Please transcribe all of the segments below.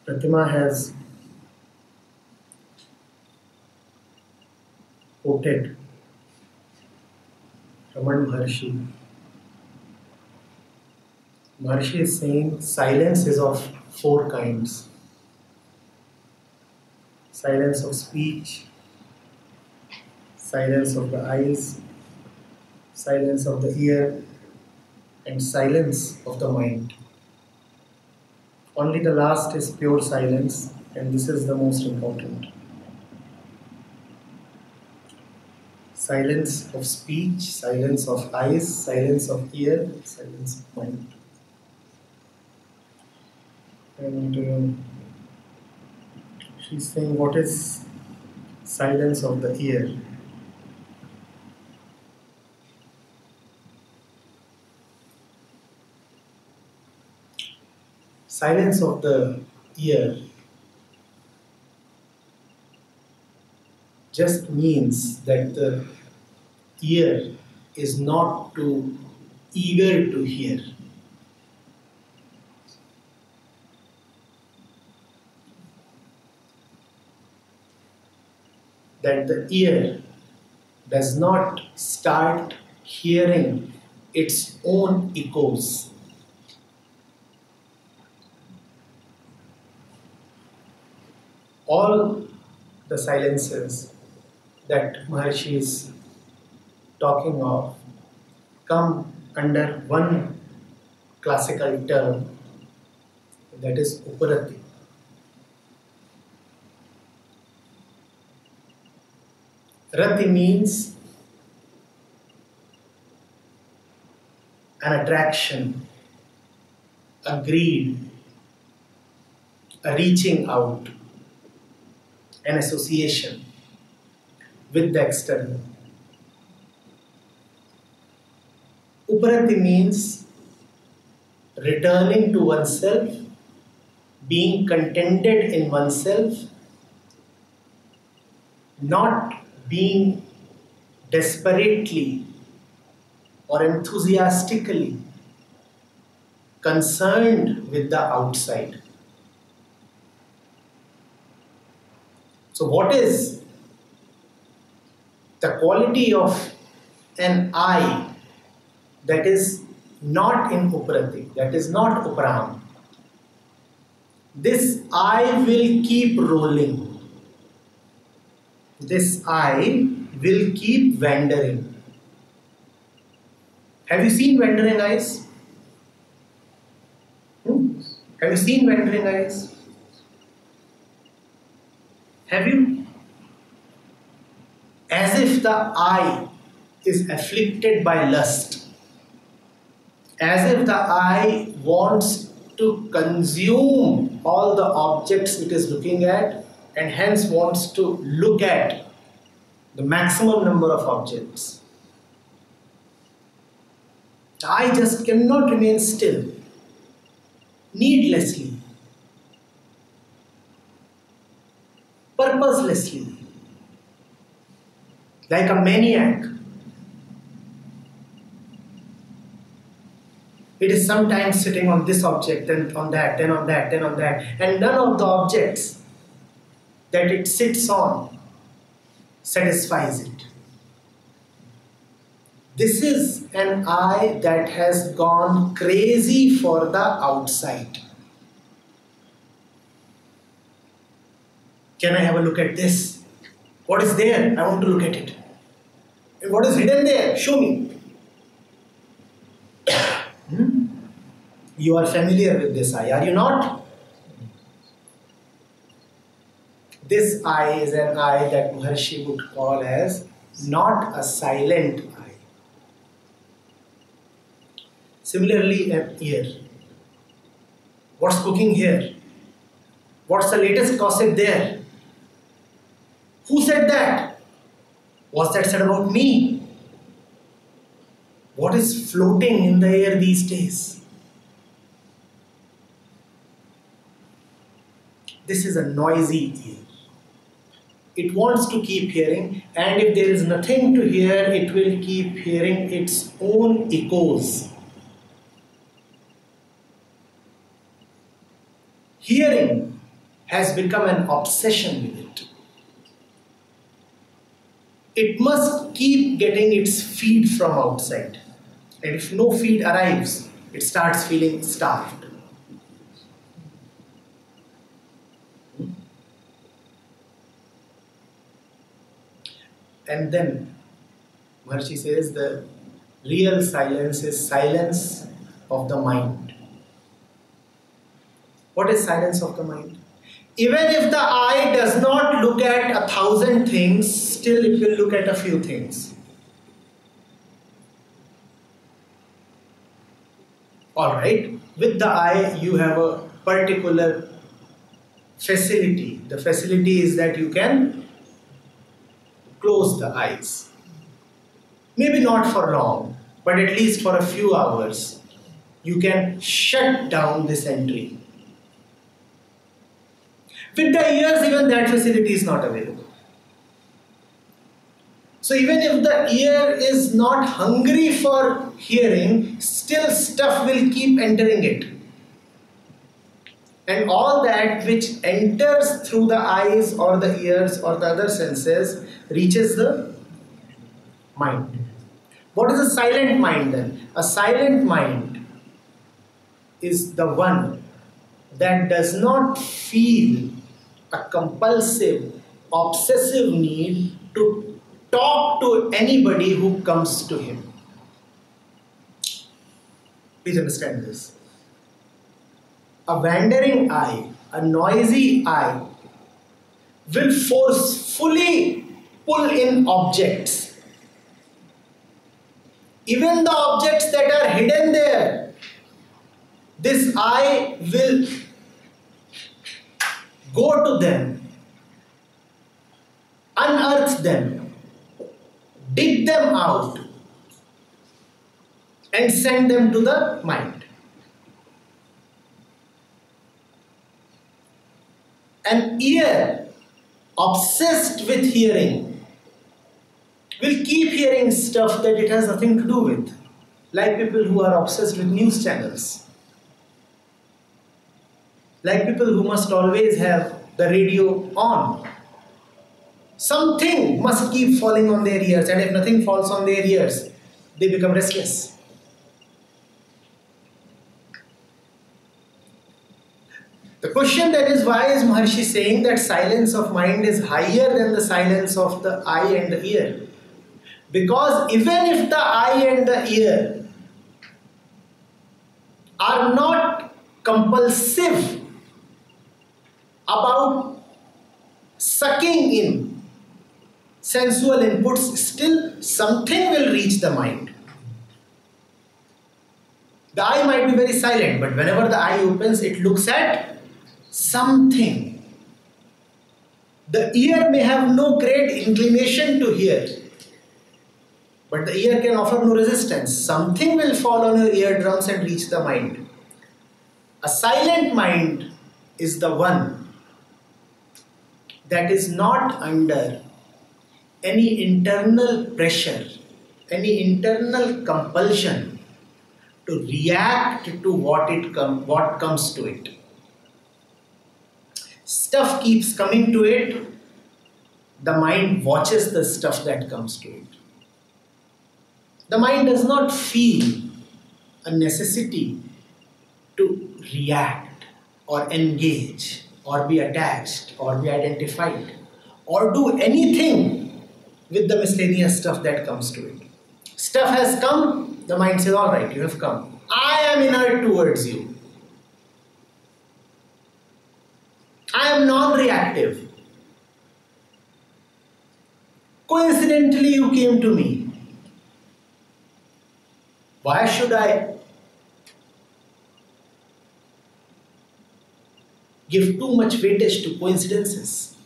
Pratima has quoted Raman Maharshi. Maharshi is saying silence is of four kinds. Silence of speech, silence of the eyes, silence of the ear, and silence of the mind. Only the last is pure silence, and this is the most important. Silence of speech, silence of eyes, silence of ear, silence of mind. And she's saying, what is silence of the ear? Silence of the ear just means that the ear is not too eager to hear. That the ear does not start hearing its own echoes. All the silences that Maharshi is talking of come under one classical term, that is Uparati. Rati means an attraction, a greed, a reaching out, an association with the external. Uparati means returning to oneself, being contented in oneself, not being desperately or enthusiastically concerned with the outside. So what is the quality of an eye that is not in Uparati, that is not Uparaham? This eye will keep rolling. This eye will keep wandering. Have you seen wandering eyes? Have you seen wandering eyes? Have you? As if the eye is afflicted by lust. As if the eye wants to consume all the objects it is looking at, and hence wants to look at the maximum number of objects. The eye just cannot remain still, needlessly, purposelessly, like a maniac. It is sometimes sitting on this object, then on that, then on that, then on that, and none of the objects that it sits on satisfies it. This is an eye that has gone crazy for the outside. Can I have a look at this? What is there? I want to look at it. And what is hidden there? Show me. You are familiar with this eye, are you not? This eye is an eye that Maharshi would call as not a silent eye. Similarly, an ear. What's cooking here? What's the latest gossip there? Who said that? Was that said about me? What is floating in the air these days? This is a noisy ear. It wants to keep hearing, and if there is nothing to hear, it will keep hearing its own echoes. Hearing has become an obsession with it. It must keep getting its feed from outside. And if no feed arrives, it starts feeling starved. And then Maharshi says the real silence is silence of the mind. What is silence of the mind? Even if the eye does not look at 1,000 things, still it will look at a few things. Alright, with the eye you have a particular facility. The facility is that you can close the eyes. Maybe not for long, but at least for a few hours. You can shut down this entry. With the ears, even that facility is not available. So even if the ear is not hungry for hearing, still stuff will keep entering it. And all that which enters through the eyes or the ears or the other senses reaches the mind. What is a silent mind then? A silent mind is the one that does not feel a compulsive, obsessive need to talk to anybody who comes to him. Please understand this. A wandering eye, a noisy eye, will forcefully pull in objects. Even the objects that are hidden there, this eye will go to them, unearth them, dig them out, and send them to the mind. An ear obsessed with hearing will keep hearing stuff that it has nothing to do with, like people who are obsessed with news channels, like people who must always have the radio on. Something must keep falling on their ears, and if nothing falls on their ears, they become restless. The question then is, why is Maharshi saying that silence of mind is higher than the silence of the eye and the ear? Because even if the eye and the ear are not compulsive about sucking in sensual inputs, still something will reach the mind. The eye might be very silent, but whenever the eye opens, it looks at something. The ear may have no great inclination to hear, but the ear can offer no resistance. Something will fall on your eardrums and reach the mind. A silent mind is the one that is not under any internal pressure, any internal compulsion to react to what comes to it. Stuff keeps coming to it, the mind watches the stuff that comes to it. The mind does not feel a necessity to react or engage or be attached or be identified or do anything with the miscellaneous stuff that comes to it. Stuff has come, the mind says, all right, you have come. I am inert towards you. I am non-reactive. Coincidentally, you came to me. Why should I give too much weightage to coincidences?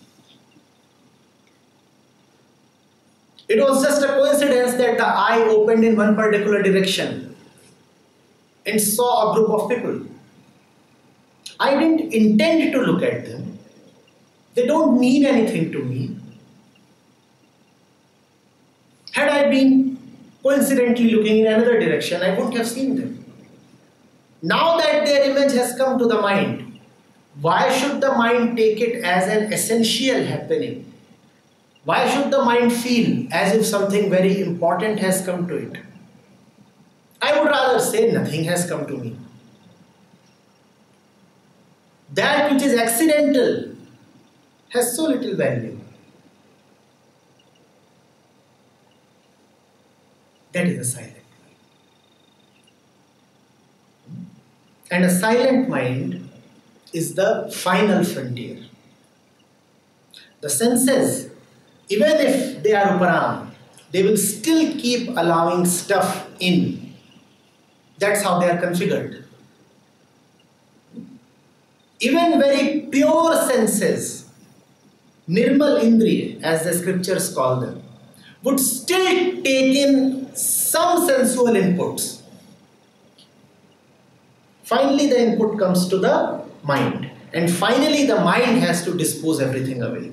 It was just a coincidence that the eye opened in one particular direction and saw a group of people. I didn't intend to look at them. They don't mean anything to me. Had I been coincidentally looking in another direction, I wouldn't have seen them. Now that their image has come to the mind, Why should the mind take it as an essential happening? Why should the mind feel as if something very important has come to it? I would rather say nothing has come to me. That which is accidental has so little value. That is a silent mind. And a silent mind is the final frontier. The senses, even if they are uparam, they will still keep allowing stuff in. That's how they are configured. Even very pure senses, nirmal indriya, as the scriptures call them, would still take in some sensual inputs. Finally, the input comes to the mind, and finally the mind has to dispose everything away.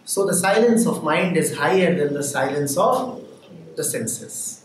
So the silence of mind is higher than the silence of the senses.